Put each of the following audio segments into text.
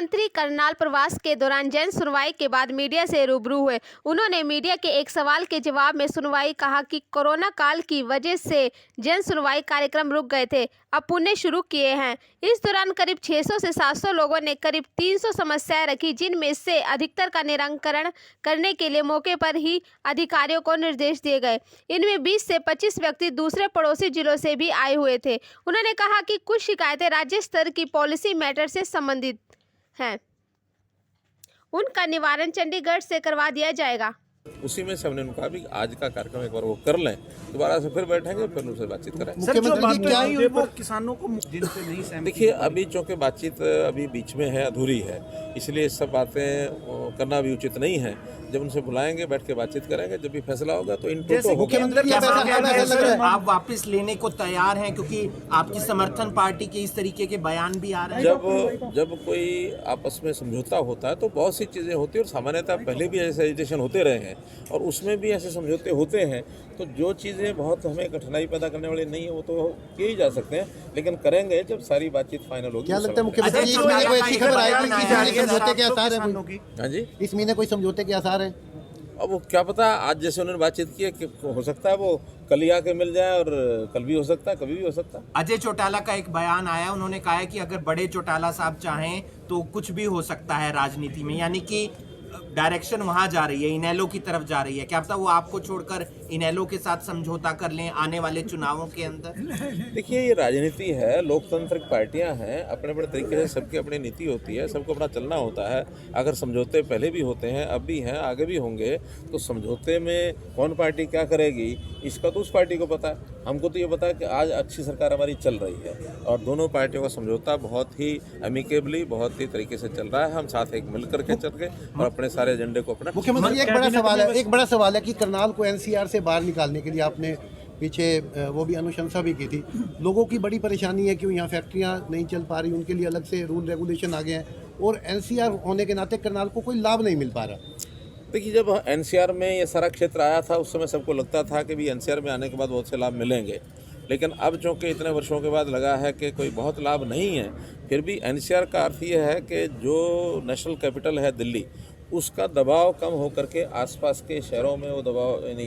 मुख्यमंत्री करनाल प्रवास के दौरान जन सुनवाई के बाद मीडिया से रूबरू हुए। उन्होंने मीडिया के एक सवाल के जवाब में सुनवाई कहा कि कोरोना काल की वजह से जन सुनवाई कार्यक्रम रुक गए थे, अब पुनः शुरू किए हैं। इस दौरान करीब 600 से 700 लोगों ने करीब 300 समस्याएं रखी, जिनमें से अधिकतर का निराकरण करने के लिए मौके पर ही अधिकारियों को निर्देश दिए गए। इनमें 20 से 25 व्यक्ति दूसरे पड़ोसी जिलों से भी आए हुए थे। उन्होंने कहा कि कुछ शिकायतें राज्य स्तर की पॉलिसी मैटर से संबंधित हैं, उनका निवारण चंडीगढ़ से करवा दिया जाएगा। उसी में से हमने उनका भी आज का कार्यक्रम एक बार वो कर लें, दोबारा से फिर बैठेंगे, फिर उनसे बातचीत करेंगे। सर, जो बात क्या है वो किसानों को जिनसे नहीं सहमति। देखिए, अभी चूँकि बातचीत अभी बीच में है, अधूरी है, इसलिए सब बातें करना भी उचित नहीं है। जब उनसे बुलाएंगे, बैठ के बातचीत करेंगे, जब भी फैसला होगा तो इन तो मुख्यमंत्री आप वापस लेने को तैयार हैं, क्योंकि आपकी समर्थन पार्टी के इस तरीके के बयान भी आ रहे हैं। जब कोई आपस में समझौता होता है तो बहुत सी चीज़ें होती हैं, और सामान्यतः पहले भी ऐसे एजिटेशन होते रहे हैं और उसमें भी ऐसे समझौते होते हैं। तो जो चीज़ें बहुत हमें कठिनाई पैदा करने वाली नहीं है वो तो किए ही जा सकते हैं, लेकिन करेंगे जब सारी बातचीत फाइनल होगी। क्या लगता है मुख्यमंत्री, इस महीने कोई ऐसी खबर आएगी कि समझौते के आसार हैं? हाँ जी, इस महीने कोई समझौते के आसार हैं? अब वो क्या पता, आज जैसे उन्होंने बातचीत की है कि हो सकता है वो कल ही आके मिल जाए, और कल भी हो सकता है, कभी भी हो सकता है। अजय चौटाला का एक बयान आया, उन्होंने कहा है कि अगर बड़े चौटाला साहब चाहें तो कुछ भी हो सकता है राजनीति में, यानी कि डायरेक्शन वहां जा रही है, इनेलो की तरफ जा रही है। क्या पता वो आपको छोड़कर इनेलो के साथ समझौता कर लें आने वाले चुनावों के अंदर। देखिए, ये राजनीति है, लोकतांत्रिक पार्टियां हैं, अपने अपने तरीके से सबकी अपनी नीति होती है, सबको अपना चलना होता है। अगर समझौते पहले भी होते हैं, अब भी हैं, आगे भी होंगे, तो समझौते में कौन पार्टी क्या करेगी इसका तो उस पार्टी को पता है। हमको तो ये पता है कि आज अच्छी सरकार हमारी चल रही है और दोनों पार्टियों का समझौता बहुत ही अमिकेबली, बहुत ही तरीके से चल रहा है। हम साथ एक मिल करके चल के और अपने सारे एजेंडे को अपना। मुख्यमंत्री, एक बड़ा सवाल है कि करनाल को एनसीआर से बाहर निकालने के लिए आपने पीछे वो भी अनुशंसा भी की थी। लोगों की बड़ी परेशानी है कि यहाँ फैक्ट्रियाँ नहीं चल पा रही, उनके लिए अलग से रूल रेगुलेशन आ गए हैं, और एनसीआर होने के नाते करनाल को कोई लाभ नहीं मिल पा रहा। देखिए, जब एनसीआर में ये सारा क्षेत्र आया था उस समय सबको लगता था कि भी एनसीआर में आने के बाद बहुत से लाभ मिलेंगे, लेकिन अब चूँकि इतने वर्षों के बाद लगा है कि कोई बहुत लाभ नहीं है। फिर भी एनसीआर का अर्थ ये है कि जो नेशनल कैपिटल है दिल्ली, उसका दबाव कम होकर के आसपास के शहरों में वो दबाव, यानी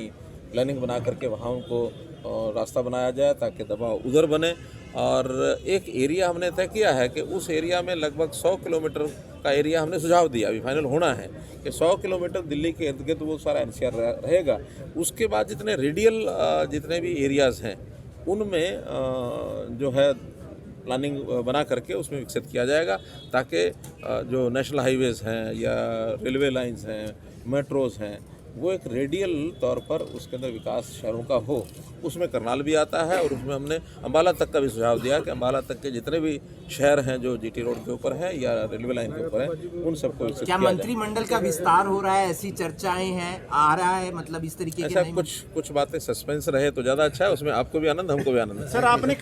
प्लानिंग बना करके वहाँ उनको रास्ता बनाया जाए ताकि दबाव उधर बने। और एक एरिया हमने तय किया है कि उस एरिया में लगभग 100 किलोमीटर का एरिया हमने सुझाव दिया, अभी फाइनल होना है कि 100 किलोमीटर दिल्ली के इर्द गिर्द वो सारा एनसीआर रहेगा। उसके बाद जितने रेडियल जितने भी एरियाज़ हैं उनमें जो है प्लानिंग बना करके उसमें विकसित किया जाएगा, ताकि जो नेशनल हाईवेज़ हैं या रेलवे लाइंस हैं, मेट्रोज़ हैं, वो एक रेडियल तौर पर उसके अंदर विकास शहरों का हो। उसमें करनाल भी आता है और उसमें हमने अम्बाला तक का भी सुझाव दिया कि अम्बाला तक के जितने भी शहर हैं जो जीटी रोड के ऊपर हैं या रेलवे लाइन के ऊपर हैं, उन सबको विकसित किया जाए। क्या मंत्रिमंडल का विस्तार हो रहा है, ऐसी चर्चाएं हैं, आ रहा है, मतलब इस तरीके ऐसा कुछ बातें सस्पेंस रहे तो ज़्यादा अच्छा है, उसमें आपको भी आनंद, हमको भी आनंद। सर, आपने